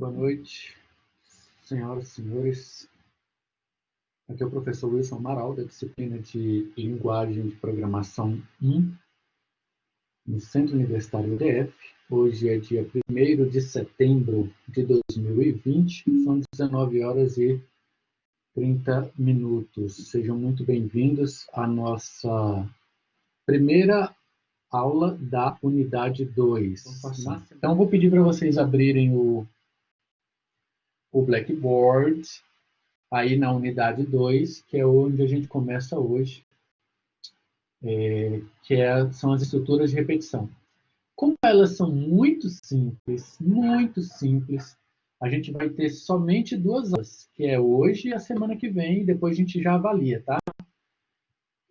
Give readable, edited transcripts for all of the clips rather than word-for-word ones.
Boa noite, senhoras e senhores. Aqui é o professor Wilson Amaral, da disciplina de Linguagem de Programação 1, no Centro Universitário UDF. Hoje é dia 1º de setembro de 2020, são 19 horas e 30 minutos. Sejam muito bem-vindos à nossa primeira aula da unidade 2. Então, vou pedir para vocês abrirem o Blackboard, aí na unidade 2, que é onde a gente começa hoje, são as estruturas de repetição. Como elas são muito simples, a gente vai ter somente 2 aulas, que é hoje e a semana que vem, e depois a gente já avalia, tá?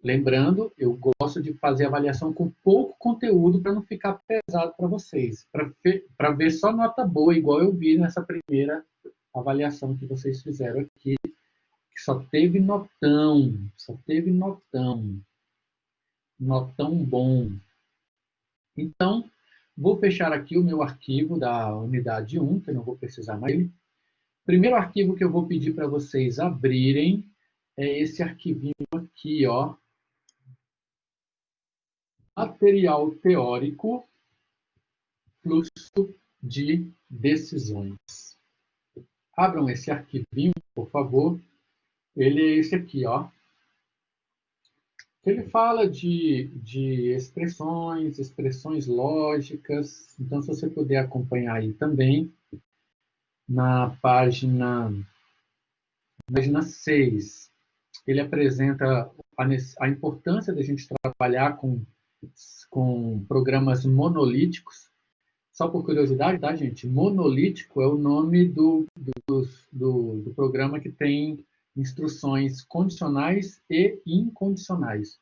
Lembrando, eu gosto de fazer avaliação com pouco conteúdo para não ficar pesado para vocês, para ver só nota boa, igual eu vi nessa primeira avaliação que vocês fizeram aqui, que só teve notão bom. Então, vou fechar aqui o meu arquivo da unidade 1, que eu não vou precisar mais dele. O primeiro arquivo que eu vou pedir para vocês abrirem é esse arquivinho aqui, ó. Material teórico, fluxo de decisões. Abram esse arquivinho, por favor. Ele é esse aqui, ó. Ele fala de expressões lógicas. Então, se você puder acompanhar aí também, na página 6, ele apresenta a importância da gente trabalhar com programas monolíticos. Só por curiosidade, tá, gente? Monolítico é o nome do programa que tem instruções condicionais e incondicionais.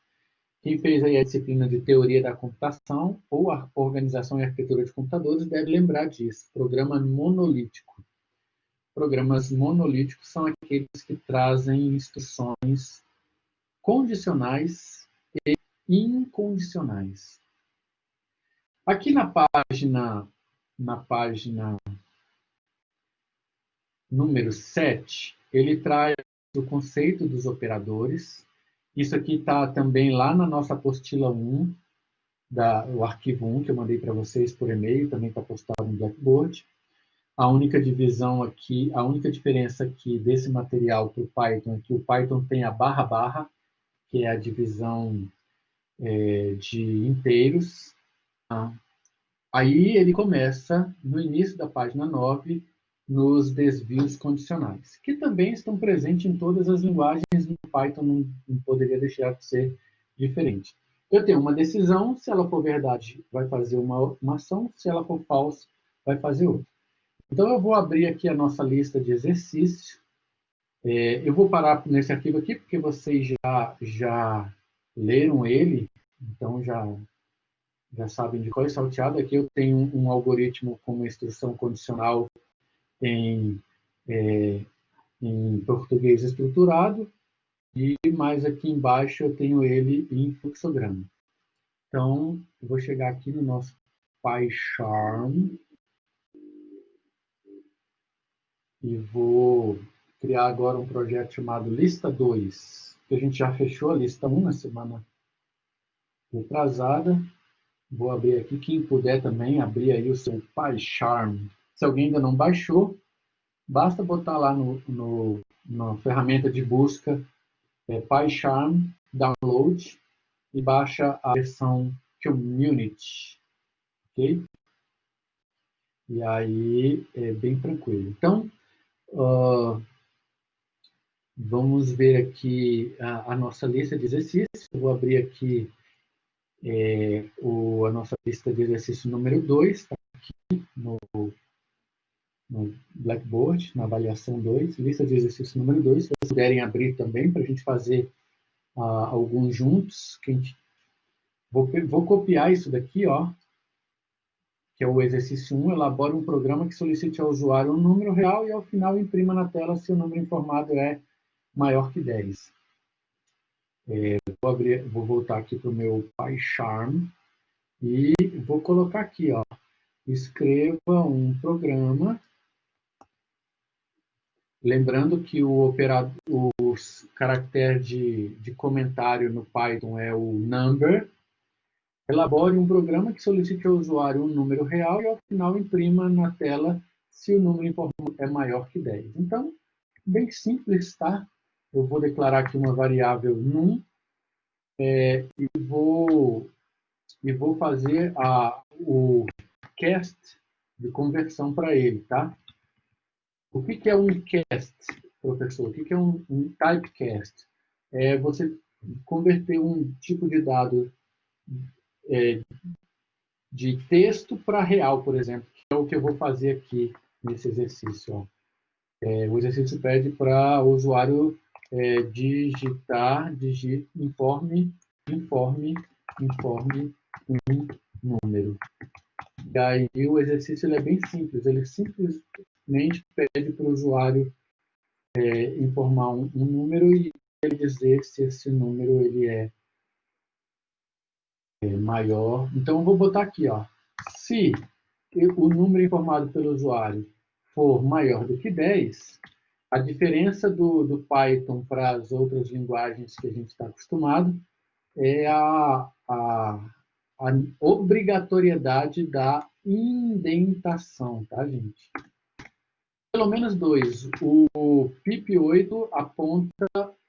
Quem fez aí a disciplina de Teoria da Computação ou a Organização e Arquitetura de Computadores deve lembrar disso. Programa monolítico. Programas monolíticos são aqueles que trazem instruções condicionais e incondicionais. Aqui na página número 7, ele traz o conceito dos operadores. Isso aqui está também lá na nossa apostila 1, o arquivo 1, que eu mandei para vocês por e-mail, também está postado no Blackboard. A única diferença aqui desse material para o Python é que o Python tem a barra, que é a divisão de inteiros. Aí ele começa, no início da página 9, nos desvios condicionais, que também estão presentes em todas as linguagens, no Python não poderia deixar de ser diferente. Eu tenho uma decisão, se ela for verdade, vai fazer uma ação, se ela for falsa, vai fazer outra. Então, eu vou abrir aqui a nossa lista de exercícios. Eu vou parar nesse arquivo aqui, porque vocês já leram ele, então já sabem de qual é salteado. Aqui eu tenho um algoritmo com uma instrução condicional em português estruturado, e mais aqui embaixo eu tenho ele em fluxograma. Então, eu vou chegar aqui no nosso PyCharm e vou criar agora um projeto chamado Lista 2, que a gente já fechou a Lista 1 na semana retrasada. Vou abrir aqui, quem puder também abrir aí o seu PyCharm. Se alguém ainda não baixou, basta botar lá na ferramenta de busca PyCharm Download e baixa a versão Community, ok? E aí é bem tranquilo. Então, vamos ver aqui a nossa lista de exercícios. Eu vou abrir aqui a nossa lista de exercício número 2, está aqui no Blackboard, na avaliação 2, lista de exercício número 2. Se vocês puderem abrir também, para a gente fazer alguns juntos. Vou copiar isso daqui, ó, que é o exercício 1, elabora um programa que solicite ao usuário um número real e, ao final, imprima na tela se o número informado é maior que 10. Vou voltar aqui para o meu PyCharm e vou colocar aqui, ó, escreva um programa Lembrando que o caractere de comentário no Python é o number. Elabore um programa que solicite ao usuário um número real e, ao final, imprima na tela se o número informado é maior que 10. Então, bem simples, tá? Eu vou declarar aqui uma variável num e vou fazer o cast de conversão para ele, tá? O que é um cast, professor? O que é um typecast? É você converter um tipo de dado de texto para real, por exemplo, que é o que eu vou fazer aqui nesse exercício. Ó. O exercício pede para o usuário digitar, informe um número. E aí o exercício ele é bem simples, ele simplesmente pede para o usuário informar um número e ele dizer se esse número ele é maior. Então eu vou botar aqui, ó, se o número informado pelo usuário for maior do que 10, a diferença do Python para as outras linguagens que a gente está acostumado é a obrigatoriedade da indentação, tá, gente? Pelo menos dois. O PIP8 aponta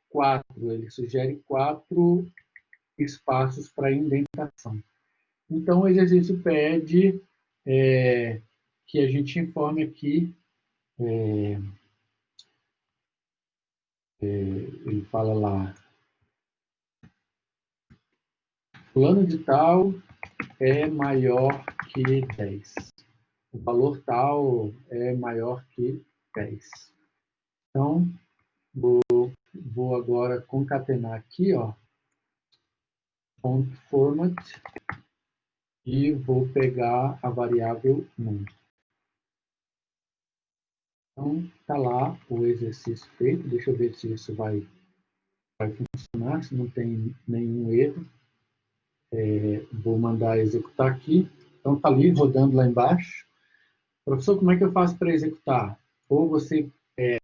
4, ele sugere 4 espaços para indentação. Então, o exercício pede que a gente informe aqui, ele fala lá, fulano de tal é maior que 10. O valor tal é maior que 10. Então, vou agora concatenar aqui, ó, .format, e vou pegar a variável num. Então, está lá o exercício feito. Deixa eu ver se isso vai funcionar, se não tem nenhum erro. Vou mandar executar aqui. Então, está ali, rodando lá embaixo. Professor, como é que eu faço para executar? Ou você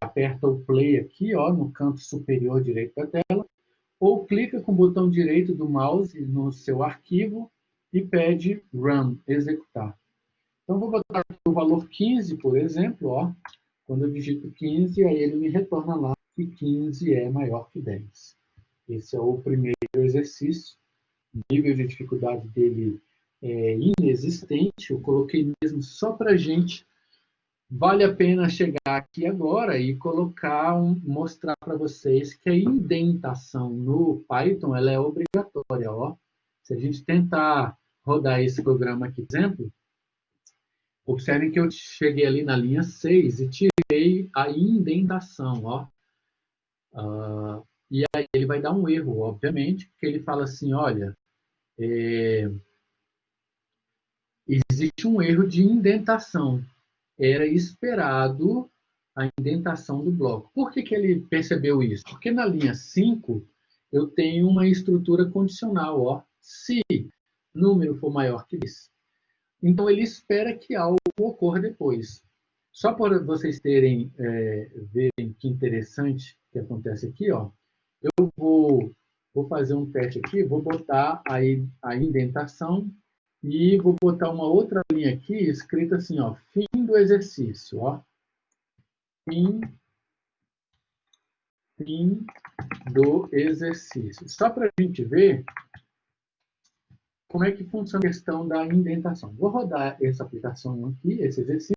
aperta o play aqui, ó, no canto superior direito da tela, ou clica com o botão direito do mouse no seu arquivo e pede Run, executar. Então, vou botar o valor 15, por exemplo, ó. Quando eu digito 15, aí ele me retorna lá que 15 é maior que 10. Esse é o primeiro exercício. O nível de dificuldade dele é inexistente. Eu coloquei mesmo só para a gente. Vale a pena chegar aqui agora e mostrar para vocês que a indentação no Python ela é obrigatória. Ó. Se a gente tentar rodar esse programa aqui, por exemplo, observem que eu cheguei ali na linha 6 e tirei a indentação. Ó. E aí ele vai dar um erro, obviamente, porque ele fala assim, olha, existe um erro de indentação. Era esperado a indentação do bloco. Por que ele percebeu isso? Porque na linha 5 eu tenho uma estrutura condicional. Ó. Se número for maior que 10, então ele espera que algo ocorra depois. Só para vocês verem que interessante que acontece aqui, ó, eu vou fazer um teste aqui, vou botar a indentação e vou botar uma outra linha aqui escrita assim, ó, fim do exercício, ó. Fim do exercício. Só para a gente ver como é que funciona a questão da indentação. Vou rodar essa aplicação aqui, esse exercício,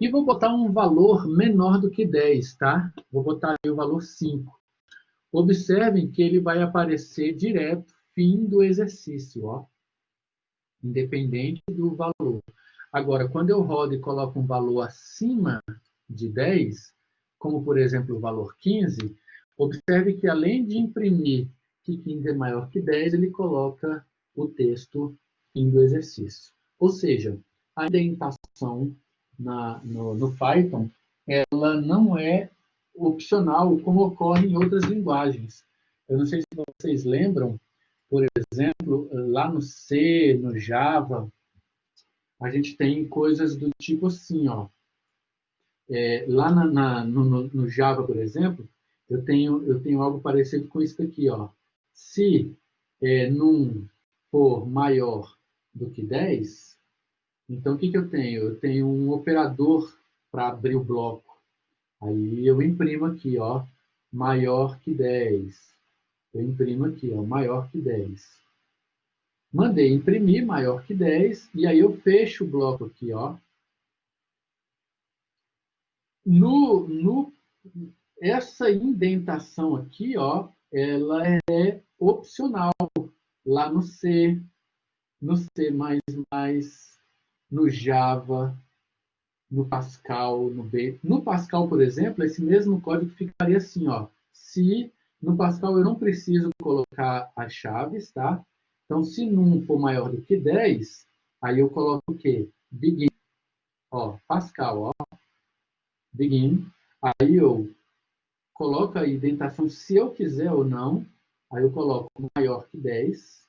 e vou botar um valor menor do que 10, tá? Vou botar ali o valor 5. Observem que ele vai aparecer direto fim do exercício, ó, independente do valor. Agora, quando eu rodo e coloco um valor acima de 10, como, por exemplo, o valor 15, observe que, além de imprimir que 15 é maior que 10, ele coloca o texto fim do exercício. Ou seja, a indentação no Python ela não é opcional, como ocorre em outras linguagens. Eu não sei se vocês lembram, por exemplo, lá no C, no Java, a gente tem coisas do tipo assim, ó. Lá no Java, por exemplo, eu tenho algo parecido com isso aqui, ó. Se num for maior do que 10, então o que eu tenho? Eu tenho um operador para abrir o bloco. Aí eu imprimo aqui, ó, maior que 10. Eu imprimo aqui, ó, maior que 10. Mandei imprimir maior que 10, e aí eu fecho o bloco aqui, ó. Essa indentação aqui, ó, ela é opcional lá no C++, no Java, no Pascal, no B. No Pascal, por exemplo, esse mesmo código ficaria assim, ó. Se no Pascal eu não preciso colocar as chaves, tá? Então, se num for maior do que 10, aí eu coloco o quê? Begin. Ó, Pascal, ó. Begin. Aí eu coloco a indentação se eu quiser ou não. Aí eu coloco maior que 10.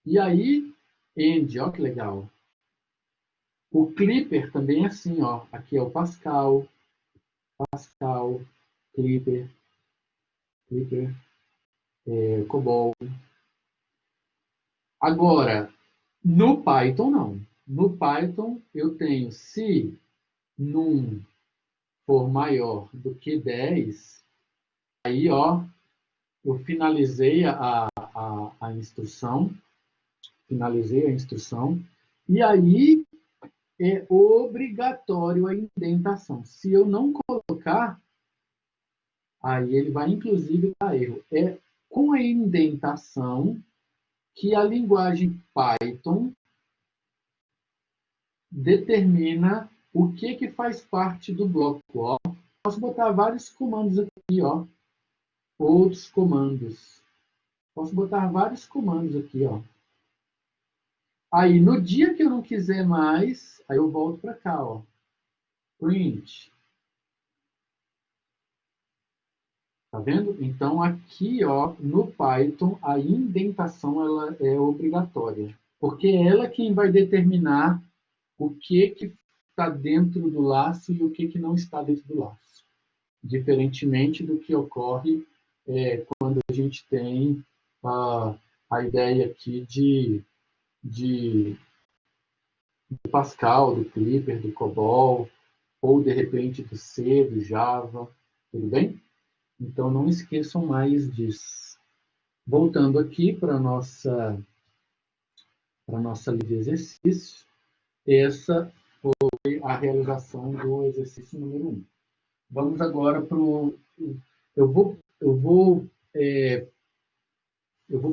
E aí, end, ó que legal. O Clipper também é assim, ó. Aqui é o Pascal, Clipper, COBOL. Agora, no Python, não. No Python, eu tenho se num for maior do que 10, aí, ó, eu finalizei a instrução, e aí é obrigatório a indentação. Se eu não colocar, aí ele vai inclusive dar erro. É com a indentação que a linguagem Python determina o que faz parte do bloco. Ó. Posso botar vários comandos aqui, ó. Outros comandos. Posso botar vários comandos aqui, ó. Aí, no dia que eu não quiser mais, aí eu volto para cá, ó. Print. Tá vendo? Então, aqui, ó, no Python, a indentação ela é obrigatória. Porque é ela quem vai determinar o que está dentro do laço e o que não está dentro do laço. Diferentemente do que ocorre quando a gente tem a ideia aqui de do Pascal, do Clipper, do COBOL, ou de repente do C, do Java, tudo bem? Então não esqueçam mais disso. Voltando aqui para a nossa lista de exercícios, essa foi a realização do exercício número 1. Vamos agora para o... Eu vou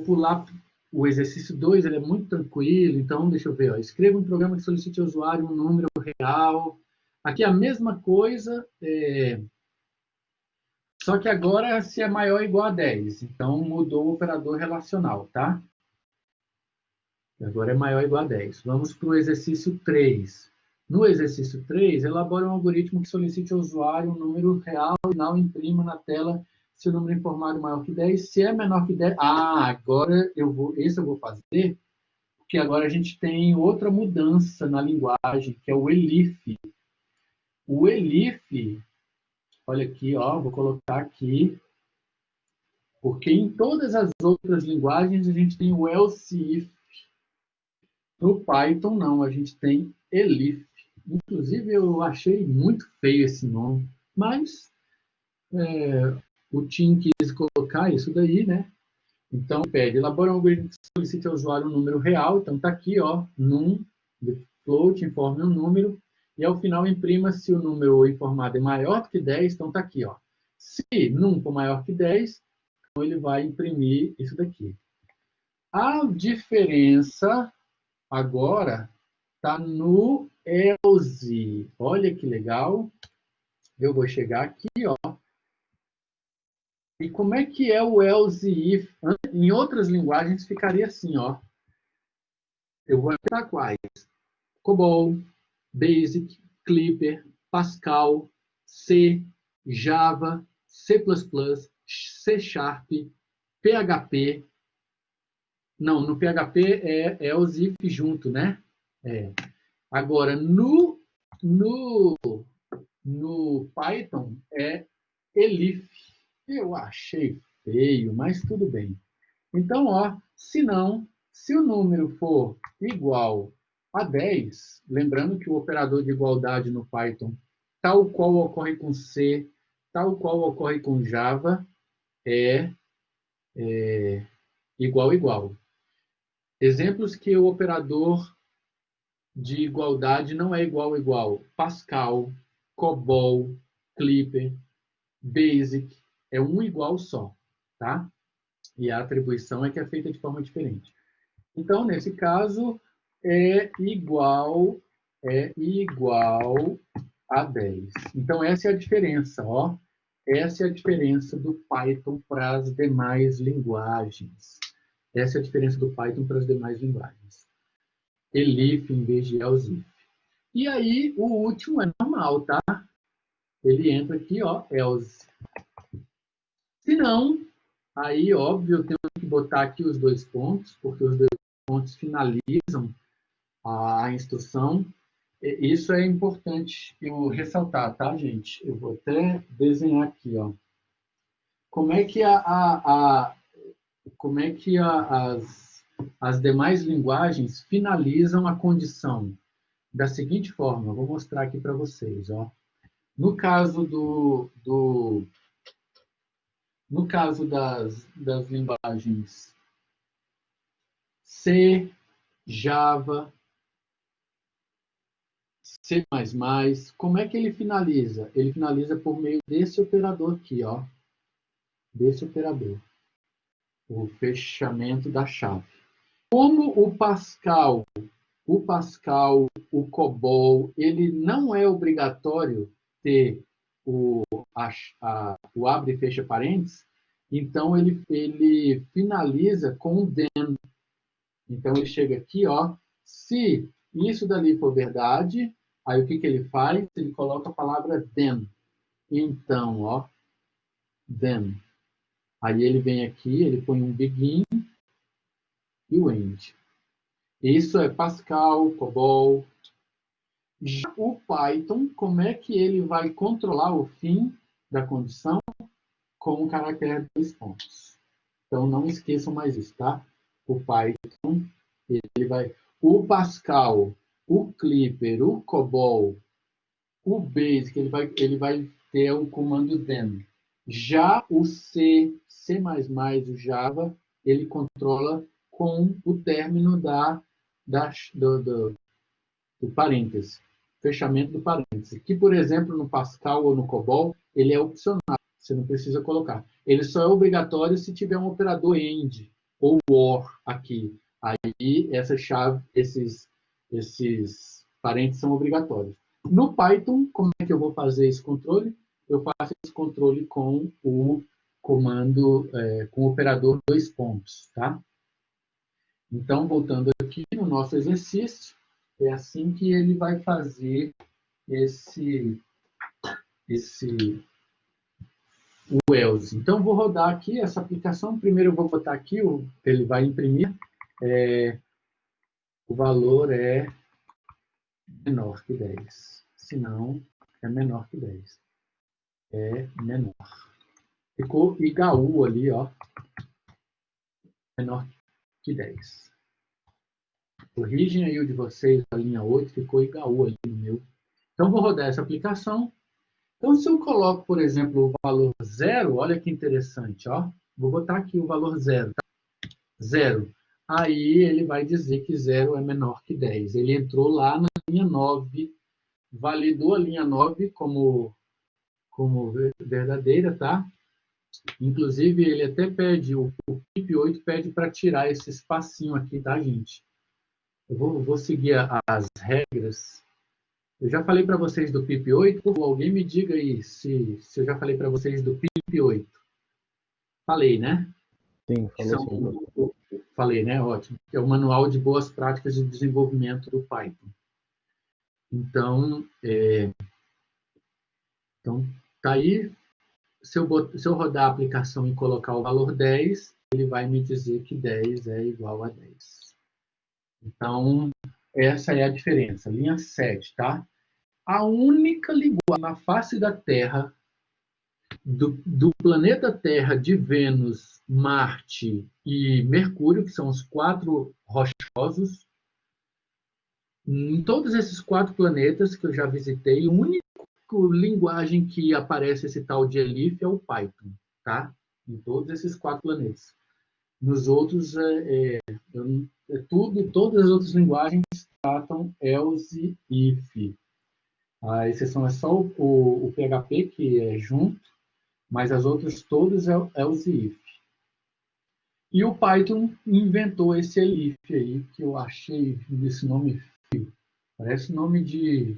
pular o exercício 2, ele é muito tranquilo, então deixa eu ver. Ó. Escreva um programa que solicite ao usuário um número real. Aqui é a mesma coisa, só que agora se é maior ou igual a 10. Então mudou o operador relacional, tá? Agora é maior ou igual a 10. Vamos para o exercício 3. No exercício 3, elabora um algoritmo que solicite ao usuário um número real e não imprima na tela se o número informado é maior que 10. Se é menor que 10, agora esse eu vou fazer, porque agora a gente tem outra mudança na linguagem, que é o elif. O elif, olha aqui, ó, vou colocar aqui, porque em todas as outras linguagens a gente tem o else if. No Python, não, a gente tem elif. Inclusive, eu achei muito feio esse nome, mas o Tim quis colocar isso daí, né? Então, pede, elabora um algoritmo que solicite ao usuário um número real. Então, está aqui, ó, num, float, informe um número, e ao final imprima se o número informado é maior do que 10, então está aqui, ó. Se num for maior que 10, então ele vai imprimir isso daqui. A diferença agora está no else. Olha que legal. Eu vou chegar aqui, ó. E como é que é o else if? Em outras linguagens ficaria assim, ó. Eu vou apertar quais? COBOL, BASIC, Clipper, Pascal, C, Java, C++, C Sharp, PHP. Não, no PHP é else if junto, né? Agora, no No, no Python é elif. Eu achei feio, mas tudo bem. Então, ó, se o número for igual a 10, lembrando que o operador de igualdade no Python, tal qual ocorre com C, tal qual ocorre com Java, é igual, igual. Exemplos que o operador de igualdade não é igual, igual. Pascal, COBOL, Clipper, BASIC, é um igual só, tá? E a atribuição é que é feita de forma diferente. Então, nesse caso, é igual a 10. Então, essa é a diferença, ó. Essa é a diferença do Python para as demais linguagens. Essa é a diferença do Python para as demais linguagens. Elif em vez de else. E aí, o último é normal, tá? Ele entra aqui, ó, else. Se não, aí, óbvio, eu tenho que botar aqui os dois pontos, porque os dois pontos finalizam a instrução. Isso é importante eu ressaltar, tá, gente? Eu vou até desenhar aqui, ó. Como é que as demais linguagens finalizam a condição? Da seguinte forma, eu vou mostrar aqui para vocês, ó. No caso no caso das linguagens C, Java, C++, como é que ele finaliza? Ele finaliza por meio desse operador aqui, ó. Desse operador. O fechamento da chave. Como o Pascal, o COBOL, ele não é obrigatório ter o abre e fecha parênteses, então ele finaliza com o then. Então ele chega aqui, ó, se isso dali for verdade, aí o que ele faz? Ele coloca a palavra then. Então, ó, then. Aí ele vem aqui, ele põe um begin e o end. Isso é Pascal, COBOL. Já o Python, como é que ele vai controlar o fim da condição? Com o caractere 2 pontos. Então, não esqueçam mais isso, tá? O Python, ele vai... O Pascal, o Clipper, o COBOL, o BASIC, ele vai ter o comando then. Já o C, C++, o Java, ele controla com o término do parêntese, fechamento do parêntese, que, por exemplo, no Pascal ou no COBOL, ele é opcional, você não precisa colocar. Ele só é obrigatório se tiver um operador AND ou OR aqui. Aí, essa chave, esses parênteses são obrigatórios. No Python, como é que eu vou fazer esse controle? Eu faço esse controle com o comando, com o operador 2 pontos, tá? Então, voltando aqui no nosso exercício, é assim que ele vai fazer o else. Então, vou rodar aqui essa aplicação. Primeiro, eu vou botar aqui, ele vai imprimir. O valor é menor que 10. Se não, é menor que 10. É menor. Ficou IHU ali, ó. Menor que 10. Corrigem aí o de vocês, a linha 8, ficou IHU ali no meu. Então, vou rodar essa aplicação. Então, se eu coloco, por exemplo, o valor 0, olha que interessante, ó. Vou botar aqui o valor 0, tá? 0. Aí ele vai dizer que 0 é menor que 10. Ele entrou lá na linha 9, validou a linha 9 como verdadeira, tá? Inclusive, ele até pede, o PIP8 pede para tirar esse espacinho aqui, tá, gente? Eu vou seguir as regras. Eu já falei para vocês do PIP8, alguém me diga aí se eu já falei para vocês do PIP8. Falei, né? Sim, falou sim. Falei, né? Ótimo. É o Manual de Boas Práticas de Desenvolvimento do Python. Então, tá aí. Se eu rodar a aplicação e colocar o valor 10, ele vai me dizer que 10 é igual a 10. Então, essa é a diferença. Linha 7, tá? A única linguagem na face da Terra, do planeta Terra, de Vênus, Marte e Mercúrio, que são os 4 rochosos, em todos esses 4 planetas que eu já visitei, a única linguagem que aparece esse tal de Elif é o Python, tá? Em todos esses 4 planetas. Nos outros, todas as outras linguagens tratam ELSE e IF. A exceção é só o PHP, que é junto, mas as outras todas é ELSE e IF. E o Python inventou esse Elif aí, que eu achei esse nome feio. Parece nome de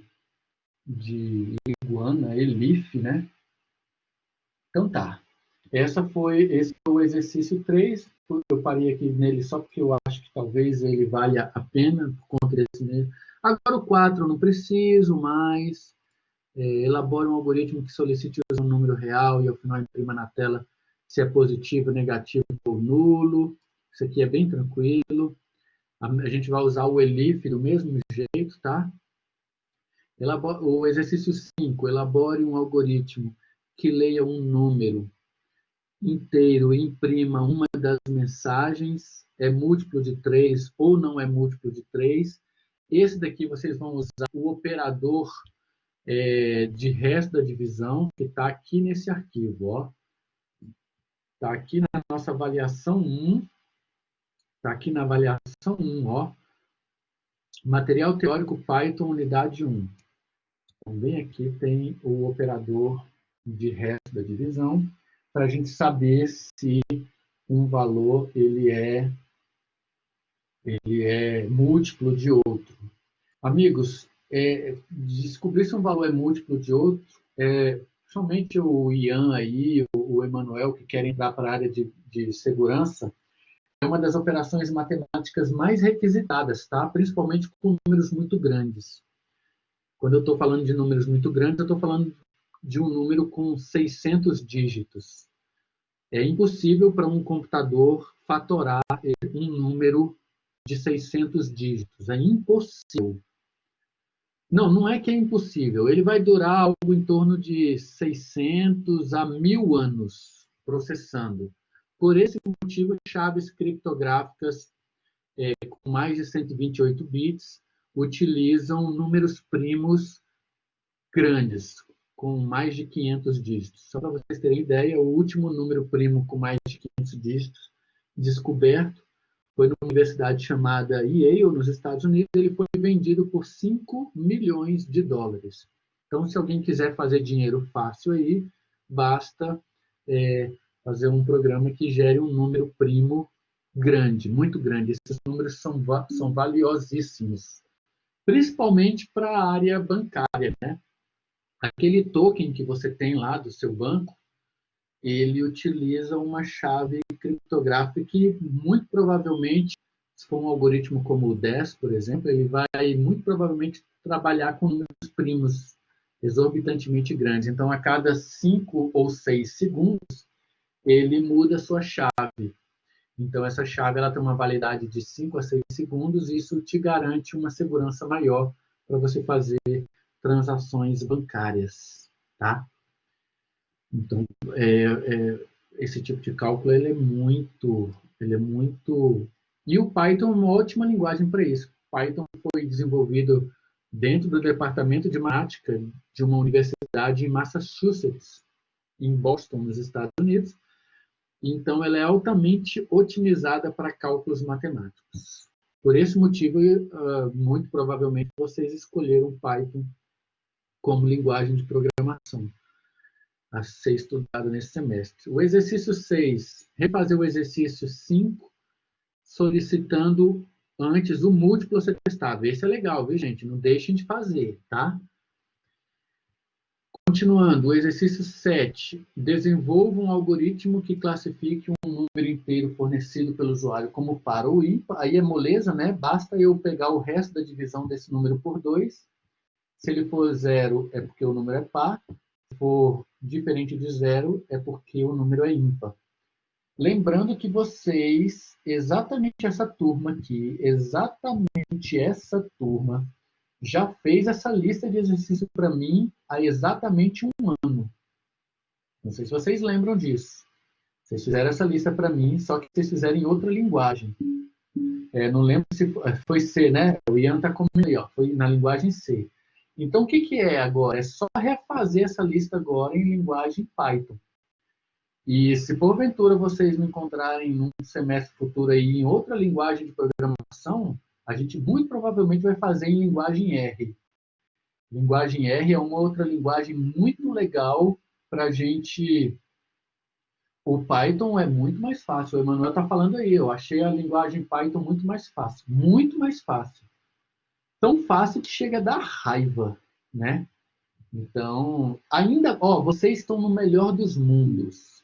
iguana, Elif, né? Então tá. Esse foi o exercício 3. Eu parei aqui nele só porque eu acho que talvez ele valha a pena por conta desse mesmo. Agora o 4 não preciso mais. Elabore um algoritmo que solicite um número real e ao final imprima na tela se é positivo, negativo ou nulo. Isso aqui é bem tranquilo. A gente vai usar o Elif do mesmo jeito, tá? O exercício 5. Elabore um algoritmo que leia um número inteiro e imprima uma das mensagens, é múltiplo de 3 ou não é múltiplo de 3. Esse daqui vocês vão usar o operador de resto da divisão, que está aqui nesse arquivo. Está aqui na nossa avaliação 1. Está aqui na avaliação 1. Ó. Material teórico Python, unidade 1. Então, bem aqui tem o operador de resto da divisão, para a gente saber se um valor ele é múltiplo de outro. Amigos, descobrir se um valor é múltiplo de outro, somente o Ian aí, o Emanuel, que querem entrar para a área de segurança, é uma das operações matemáticas mais requisitadas, tá? Principalmente com números muito grandes. Quando eu estou falando de números muito grandes, eu estou falando de um número com 600 dígitos. É impossível para um computador fatorar um número de 600 dígitos. É impossível. Não, não é que é impossível. Ele vai durar algo em torno de 600 a 1000 anos processando. Por esse motivo, chaves criptográficas com mais de 128 bits utilizam números primos grandes, com mais de 500 dígitos. Só para vocês terem ideia, o último número primo com mais de 500 dígitos descoberto foi numa universidade chamada Yale, nos Estados Unidos. Ele foi vendido por 5 milhões de dólares. Então, se alguém quiser fazer dinheiro fácil aí, basta fazer um programa que gere um número primo grande, muito grande. Esses números são valiosíssimos, principalmente para a área bancária, né? Aquele token que você tem lá do seu banco, ele utiliza uma chave criptográfica que, muito provavelmente, se for um algoritmo como o 10, por exemplo, ele vai, muito provavelmente, trabalhar com números primos exorbitantemente grandes. Então, a cada 5 ou 6 segundos, ele muda a sua chave. Então, essa chave ela tem uma validade de 5 a 6 segundos e isso te garante uma segurança maior para você fazer transações bancárias, tá? Então, esse tipo de cálculo ele é muito... E o Python é uma ótima linguagem para isso. O Python foi desenvolvido dentro do departamento de matemática de uma universidade em Massachusetts, em Boston, nos Estados Unidos. Então, ela é altamente otimizada para cálculos matemáticos. Por esse motivo, muito provavelmente, vocês escolheram Python como linguagem de programação a ser estudado nesse semestre. O exercício 6, refazer o exercício 5, solicitando antes o múltiplo a ser testado. Esse é legal, viu, gente? Não deixem de fazer, tá? Continuando, o exercício 7, desenvolva um algoritmo que classifique um número inteiro fornecido pelo usuário como par ou ímpar. Aí é moleza, né? Basta eu pegar o resto da divisão desse número por 2. Se ele for 0, é porque o número é par. Se for diferente de 0, é porque o número é ímpar. Lembrando que vocês, exatamente essa turma aqui, já fez essa lista de exercício para mim há exatamente um ano. Não sei se vocês lembram disso. Vocês fizeram essa lista para mim, só que vocês fizeram em outra linguagem. Não lembro se foi C, né? O Ian está comigo aí, ó, foi na linguagem C. Então, o que é agora? É só refazer essa lista agora em linguagem Python. E se porventura vocês me encontrarem num semestre futuro aí em outra linguagem de programação, a gente muito provavelmente vai fazer em linguagem R. Linguagem R é uma outra linguagem muito legal para a gente. O Python é muito mais fácil. O Emanuel está falando aí. Eu achei a linguagem Python muito mais fácil. Muito mais fácil. Tão fácil que chega a dar raiva, né? Então, ainda, vocês estão no melhor dos mundos.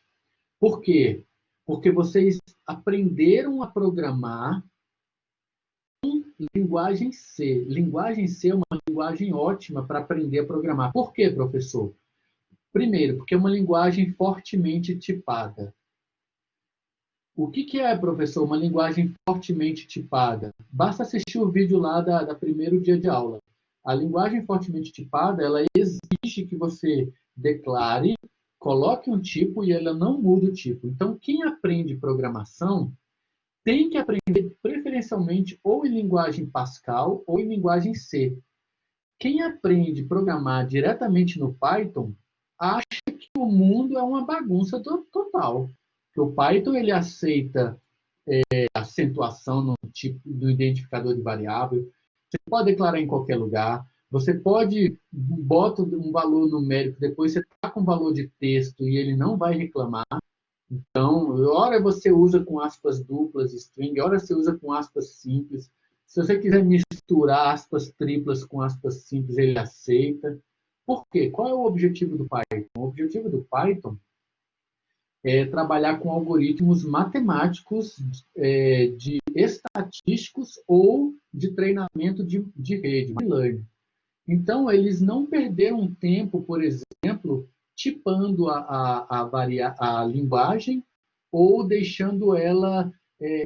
Por quê? Porque vocês aprenderam a programar em linguagem C. Linguagem C é uma linguagem ótima para aprender a programar. Por quê, professor? Primeiro, porque é uma linguagem fortemente tipada. O que é, professor, uma linguagem fortemente tipada? Basta assistir o vídeo lá da primeiro dia de aula. A linguagem fortemente tipada, ela exige que você declare, coloque um tipo e ela não muda o tipo. Então, quem aprende programação tem que aprender preferencialmente ou em linguagem Pascal ou em linguagem C. Quem aprende a programar diretamente no Python acha que o mundo é uma bagunça total. Porque o Python ele aceita acentuação no tipo do identificador de variável. Você pode declarar em qualquer lugar. Você pode bota um valor numérico, depois você está com um valor de texto e ele não vai reclamar. Então, hora você usa com aspas duplas string, hora você usa com aspas simples. Se você quiser misturar aspas triplas com aspas simples, ele aceita. Por quê? Qual é o objetivo do Python? O objetivo do Python é trabalhar com algoritmos matemáticos de estatísticos ou de treinamento de rede, machine learning. Então, eles não perderam tempo, por exemplo, tipando a linguagem ou deixando ela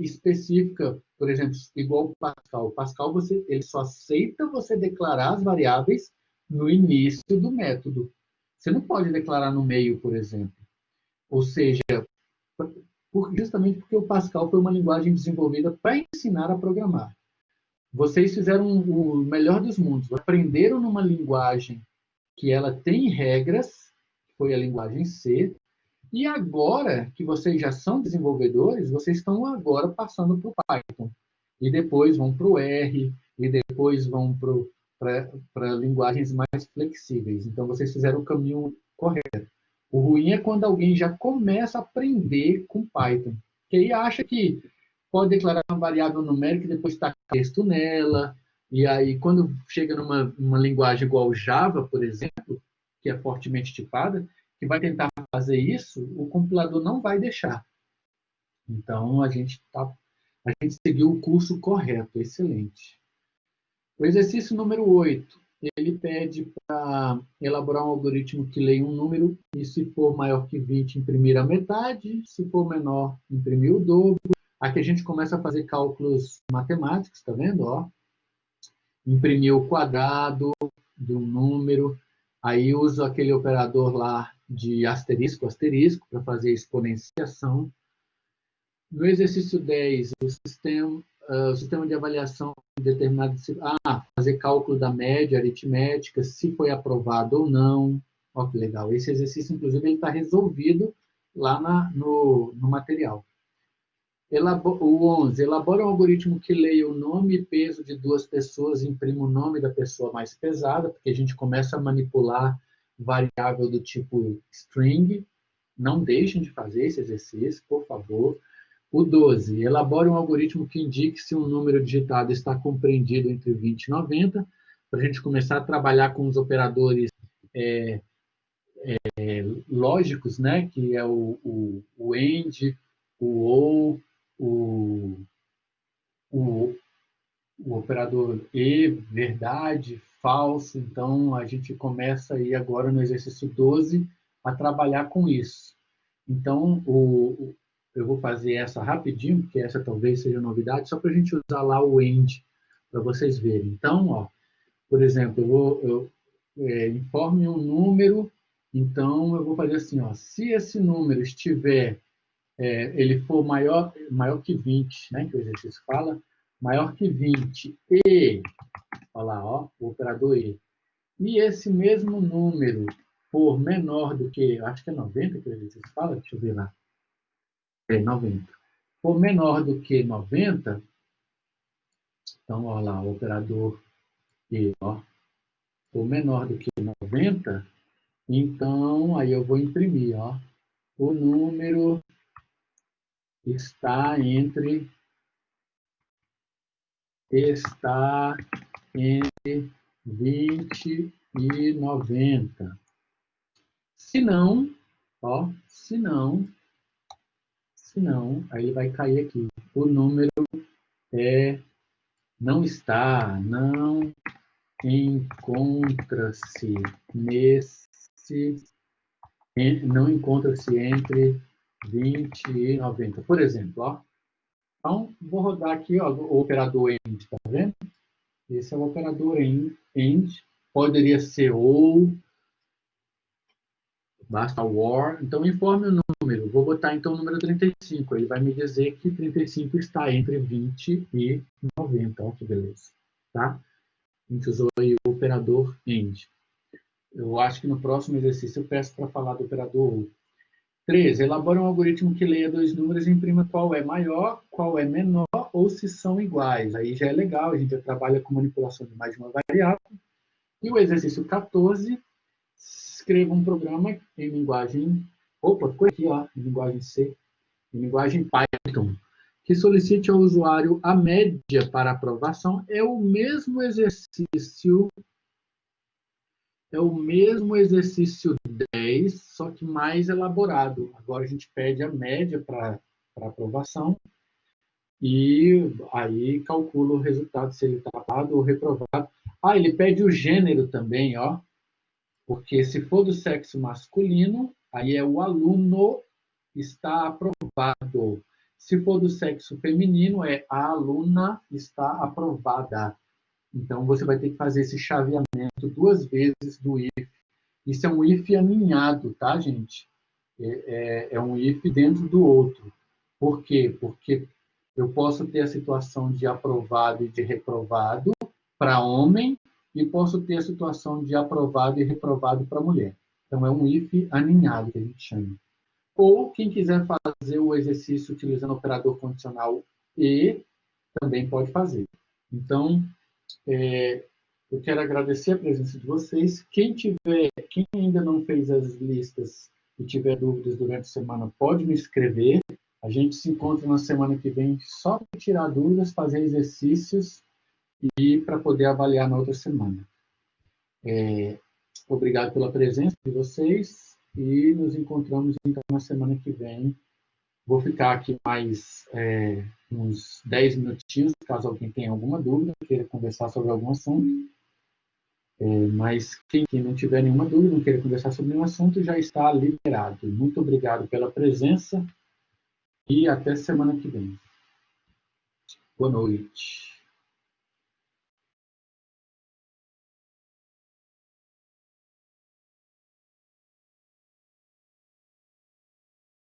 específica, por exemplo, igual o Pascal. O Pascal ele só aceita você declarar as variáveis no início do método. Você não pode declarar no meio, por exemplo. Ou seja, justamente porque o Pascal foi uma linguagem desenvolvida para ensinar a programar. Vocês fizeram o melhor dos mundos. Aprenderam numa linguagem que ela tem regras, que foi a linguagem C, e agora que vocês já são desenvolvedores, vocês estão agora passando para o Python. E depois vão para o R, e depois vão para linguagens mais flexíveis. Então, vocês fizeram o caminho correto. O ruim é quando alguém já começa a aprender com Python, que aí acha que pode declarar uma variável numérica e depois tacar texto nela, e aí quando chega numa linguagem igual Java, por exemplo, que é fortemente tipada, que vai tentar fazer isso, o compilador não vai deixar. Então, a gente seguiu o curso correto, excelente. O exercício número 8, ele pede para elaborar um algoritmo que leia um número e, se for maior que 20, imprimir a metade, se for menor, imprimir o dobro. Aqui a gente começa a fazer cálculos matemáticos, está vendo? Ó? Imprimir o quadrado de um número, aí uso aquele operador lá de asterisco, para fazer exponenciação. No exercício 10, o sistema de avaliação determinado, fazer cálculo da média aritmética, se foi aprovado ou não. Olha que legal. Esse exercício, inclusive, ele está resolvido lá no material. O 11, elabora um algoritmo que leia o nome e peso de duas pessoas e imprima o nome da pessoa mais pesada, porque a gente começa a manipular variável do tipo string. Não deixem de fazer esse exercício, por favor. O 12, elabore um algoritmo que indique se um número digitado está compreendido entre 20 e 90, para a gente começar a trabalhar com os operadores lógicos, né? Que é o AND, o OR, o operador e, verdade, falso. Então, a gente começa aí agora no exercício 12 a trabalhar com isso. Então, eu vou fazer essa rapidinho, porque essa talvez seja novidade, só para a gente usar lá o AND, para vocês verem. Então, ó, Por exemplo, informe um número, então eu vou fazer assim, ó, se esse número estiver, ele for maior que 20, né, que o exercício fala, maior que 20 e, olha lá, ó, o operador e esse mesmo número for menor do que, acho que é 90 que o exercício fala, deixa eu ver lá, 90, for menor do que 90, então, olha lá, o operador e, ó, for menor do que 90, então, aí eu vou imprimir, ó, o número está entre 20 e 90. Se não, ó, se não, aí ele vai cair aqui. O número não encontra-se não encontra-se entre 20 e 90. Por exemplo, ó. Então, vou rodar aqui, ó, o operador AND, tá vendo? Esse é o operador AND. Poderia ser ou, basta OR. Então, informe o número. Vou botar, então, o número 35. Ele vai me dizer que 35 está entre 20 e 90. Olha que beleza. Tá? A gente usou aí o operador AND. Eu acho que no próximo exercício eu peço para falar do operador OR. 3. Elabora um algoritmo que leia dois números e imprima qual é maior, qual é menor, ou se são iguais. Aí já é legal, a gente já trabalha com manipulação de mais de uma variável. E o exercício 14, escreva um programa em linguagem... Opa, ficou aqui, ó, em linguagem C, em linguagem Python, que solicite ao usuário a média para aprovação. É o mesmo exercício 10, só que mais elaborado. Agora a gente pede a média para aprovação e aí calcula o resultado, se ele está aprovado ou reprovado. Ah, ele pede o gênero também, ó, porque se for do sexo masculino, aí é o aluno está aprovado. Se for do sexo feminino, é a aluna está aprovada. Então, você vai ter que fazer esse chaveamento 2 vezes do if. Isso é um if aninhado, tá, gente? É um if dentro do outro. Por quê? Porque eu posso ter a situação de aprovado e de reprovado para homem e posso ter a situação de aprovado e reprovado para mulher. Então, é um if aninhado, que a gente chama. Ou, quem quiser fazer o exercício utilizando o operador condicional e, também pode fazer. Então, eu quero agradecer a presença de vocês. Quem ainda não fez as listas e tiver dúvidas durante a semana, pode me escrever. A gente se encontra na semana que vem só para tirar dúvidas, fazer exercícios e para poder avaliar na outra semana. Obrigado pela presença de vocês e nos encontramos então na semana que vem. Vou ficar aqui mais uns 10 minutinhos, caso alguém tenha alguma dúvida, queira conversar sobre algum assunto. Mas quem não tiver nenhuma dúvida, não queira conversar sobre nenhum assunto, já está liberado. Muito obrigado pela presença e até semana que vem. Boa noite.